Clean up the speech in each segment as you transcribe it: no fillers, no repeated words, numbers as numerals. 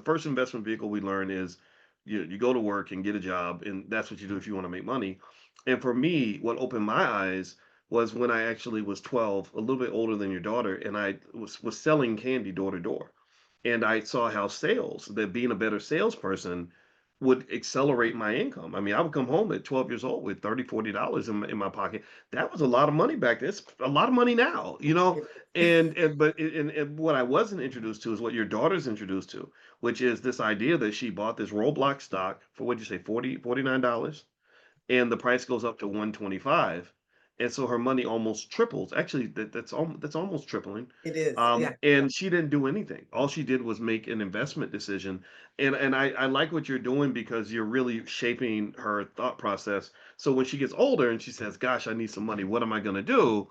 first investment vehicle we learn is you go to work and get a job, and that's what you do if you want to make money. And for me, what opened my eyes was when I actually was 12, a little bit older than your daughter, and I was selling candy door to door. And I saw how sales, that being a better salesperson would accelerate my income. I mean, I would come home at 12 years old with 30, $40 in my pocket. That was a lot of money back then. It's a lot of money now, you know? And what I wasn't introduced to is what your daughter's introduced to, which is this idea that she bought this Roblox stock for, what'd you say, 49 dollars, and the price goes up to 125, and so her money almost triples. Actually, that's almost tripling. It is. Yeah. And she didn't do anything. All she did was make an investment decision. And I like what you're doing because you're really shaping her thought process. So when she gets older and she says, "Gosh, I need some money. What am I going to do?"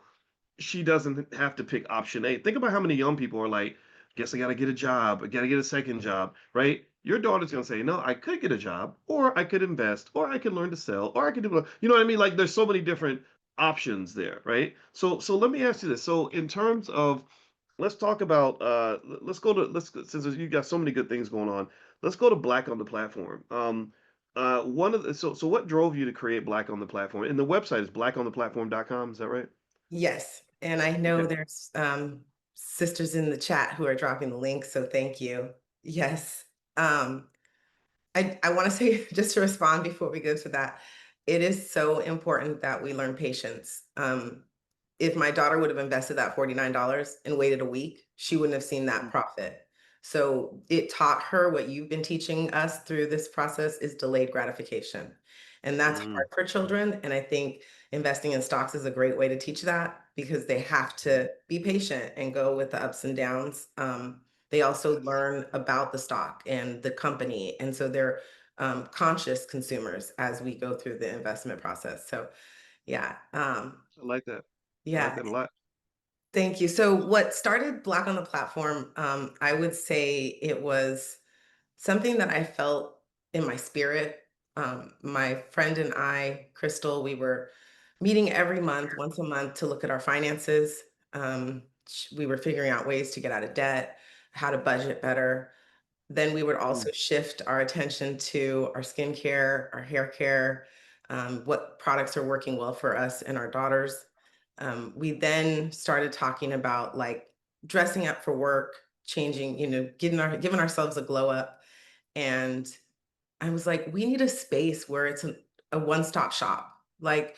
She doesn't have to pick option A. Think about how many young people are like, guess I got to get a job. I got to get a second job, right? Your daughter's going to say, no, I could get a job, or I could invest, or I could learn to sell, or I could do, you know what I mean? Like there's so many different options there, right? So let me ask you this. So in terms of, let's talk about, let's go to, since you got so many good things going on, let's go to Black on the Platform. One of the, so what drove you to create Black on the Platform? And the website is blackontheplatform.com. Is that right? Yes. And I know Okay. there's sisters in the chat who are dropping the link, so thank you. Yes. Um, I want to say, just to respond before we go to that, it is so important that we learn patience. If my daughter would have invested that $49 and waited a week, she wouldn't have seen that Mm, profit. So it taught her what you've been teaching us through this process is delayed gratification. And that's mm, hard for children. And I think investing in stocks is a great way to teach that because they have mm. to be patient and go with the ups and downs. They also learn about the stock and the company. And so they're conscious consumers as we go through the investment process. So, yeah. I like that. I like Yeah, that a lot. thank you. So what started Black on the Platform, I would say it was something that I felt in my spirit. My friend and I, Crystal, we were meeting every month, once a month, to look at our finances. We were figuring out ways to get out of debt, how to budget better. Then we would Mm, also shift our attention to our skincare, our hair care, what products are working well for us and our daughters. We then started talking about like dressing up for work, changing, giving ourselves a glow up. And I was like, we need a space where it's a one-stop shop. Like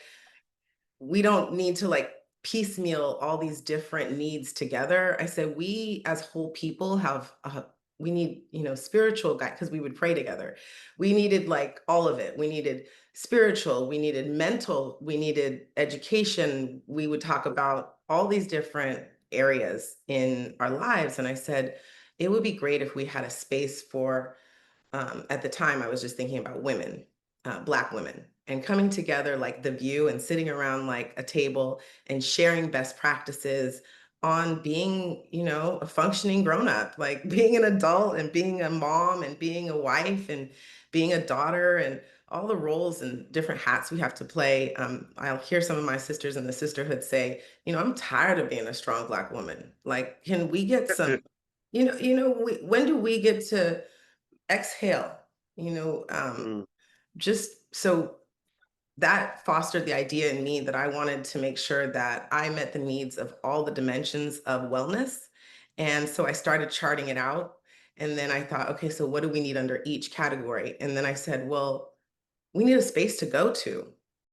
we don't need to like piecemeal all these different needs together. I said we as whole people have we need, spiritual guide because we would pray together. We needed like all of it. We needed spiritual, we needed mental, we needed education. We would talk about all these different areas in our lives. And I said, it would be great if we had a space for at the time, I was just thinking about women, Black women, and coming together like The View and sitting around like a table and sharing best practices on being, a functioning grown up, like being an adult and being a mom and being a wife and being a daughter and all the roles and different hats we have to play. I'll hear some of my sisters in the sisterhood say, I'm tired of being a strong Black woman. Like, can we get some, when do we get to exhale, you know, um, mm. just so that fostered the idea in me that I wanted to make sure that I met the needs of all the dimensions of wellness. And so I started charting it out. And then I thought, okay, so what do we need under each category? And then I said, well, we need a space to go to.